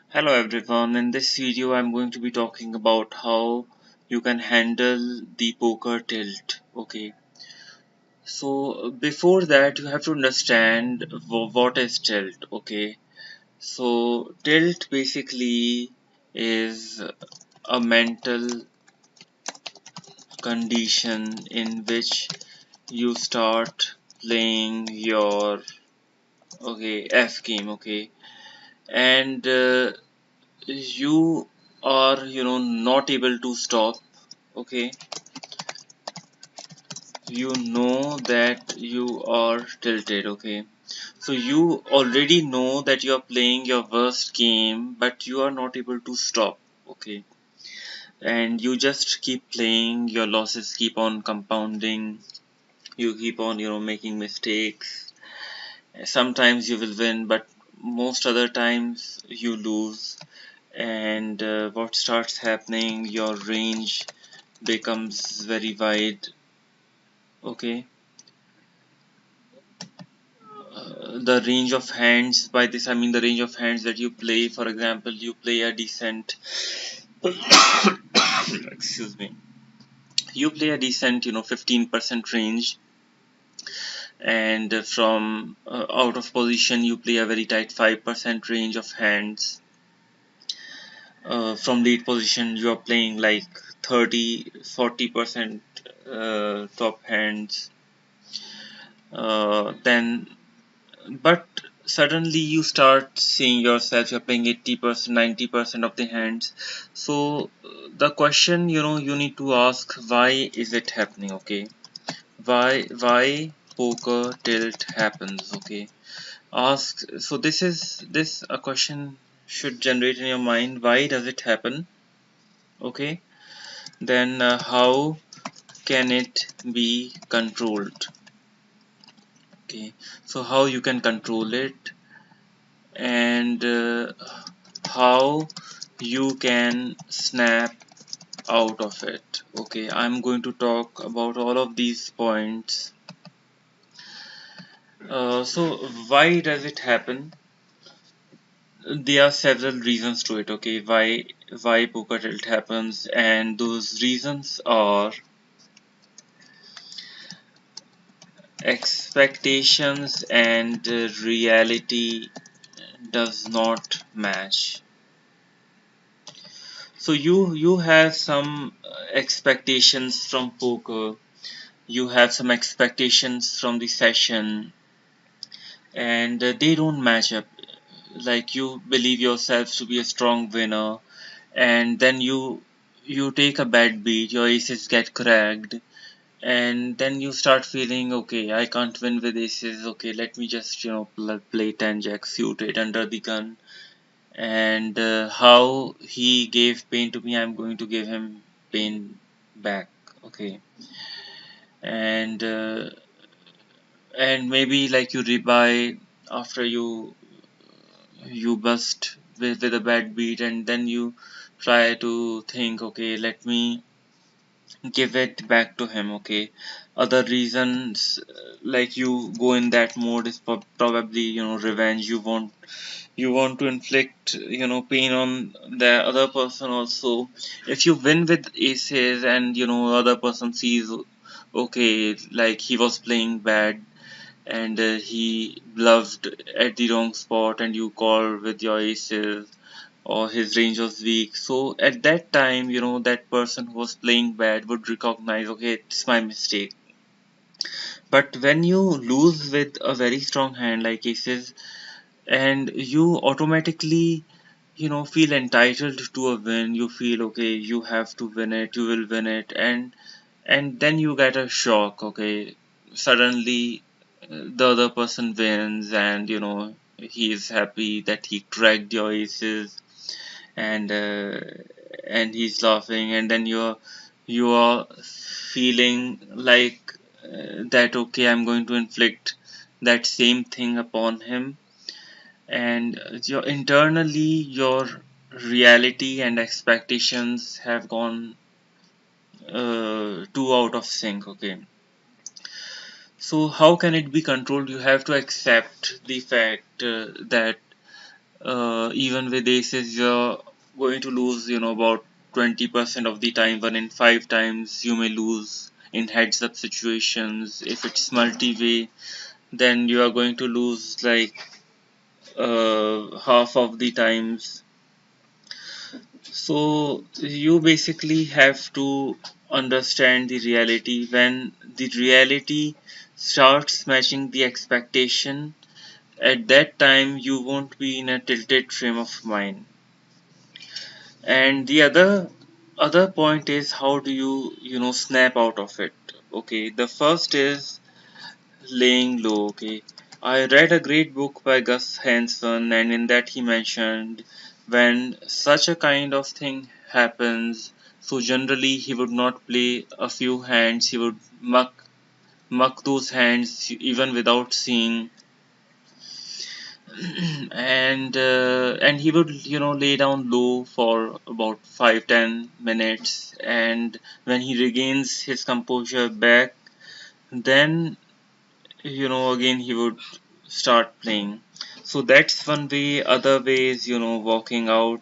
Hello everyone, in this video I'm going to be talking about how you can handle the poker tilt. Okay, so before that you have to understand what is tilt. Okay, so tilt basically is a mental condition in which you start playing your F game. Okay, and you are not able to stop. Okay, you know that you are tilted. Okay, so you already know that you are playing your worst game, but you are not able to stop. Okay, and you just keep playing, your losses keep on compounding, you keep on making mistakes. Sometimes you will win, but most other times you lose. And what starts happening, your range becomes very wide. Okay, the range of hands, by this I mean the range of hands that you play. For example, you play a decent excuse me, you play a decent 15% range, and from out of position you play a very tight 5% range of hands. From lead position you are playing like 30-40% top hands. Then but suddenly you start seeing yourself you're playing 80%, 90% of the hands. So the question you need to ask, why is it happening? Okay, why poker tilt happens? Okay, ask. So this a question should generate in your mind, why does it happen? Okay, then how can it be controlled? Okay, so how you can control it, and how you can snap out of it. Okay, I'm going to talk about all of these points. So why does it happen? There are several reasons to it. Okay, why poker tilt happens, and those reasons are expectations and reality does not match. So you have some expectations from poker, you have some expectations from the session, and they don't match up. Like, you believe yourself to be a strong winner, and then you take a bad beat, your aces get cracked, and then you start feeling, okay, I can't win with aces. Okay, let me just play 10 jack suited under the gun, and how he gave pain to me, I'm going to give him pain back. Okay, and maybe like you rebuy after you bust with a bad beat, and then you try to think, okay, let me give it back to him. Okay, other reasons, like you go in that mode, is probably revenge. You want to inflict pain on the other person also. If you win with aces and other person sees, okay, like he was playing bad, and he bluffed at the wrong spot, and you call with your aces, or his range was weak, so at that time that person who was playing bad would recognize, okay, it's my mistake. But when you lose with a very strong hand like aces, and you automatically feel entitled to a win, you feel, okay, you have to win it, you will win it, and then you get a shock. Okay, suddenly the other person wins, and he is happy that he cracked your aces, and he's laughing, and then you are feeling like that, okay, I'm going to inflict that same thing upon him, and your reality and expectations have gone too out of sync. Okay, so how can it be controlled? You have to accept the fact that Even with aces, you're going to lose, about 20% of the time. 1 in 5 times you may lose in heads up situations. If it's multi-way, then you are going to lose like half of the times. So you basically have to understand the reality. When the reality starts matching the expectation, at that time you won't be in a tilted frame of mind. And the other point is, how do you snap out of it? Okay, the first is laying low. Okay, I read a great book by Gus Hanson, and in that he mentioned when such a kind of thing happens, so generally he would not play a few hands, he would muck those hands even without seeing. And he would lay down low for about 5-10 minutes, and when he regains his composure back, then again he would start playing. So that's one way. Other ways, walking out,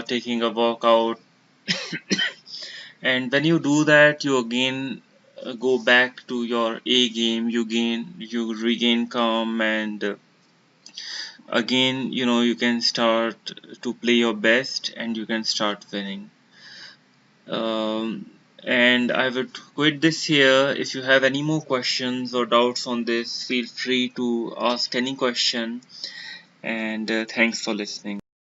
taking a walk out. And when you do that, you again go back to your A game. You regain calm, and again you can start to play your best, and you can start winning. And I would quit this here. If you have any more questions or doubts on this, feel free to ask any question. And thanks for listening.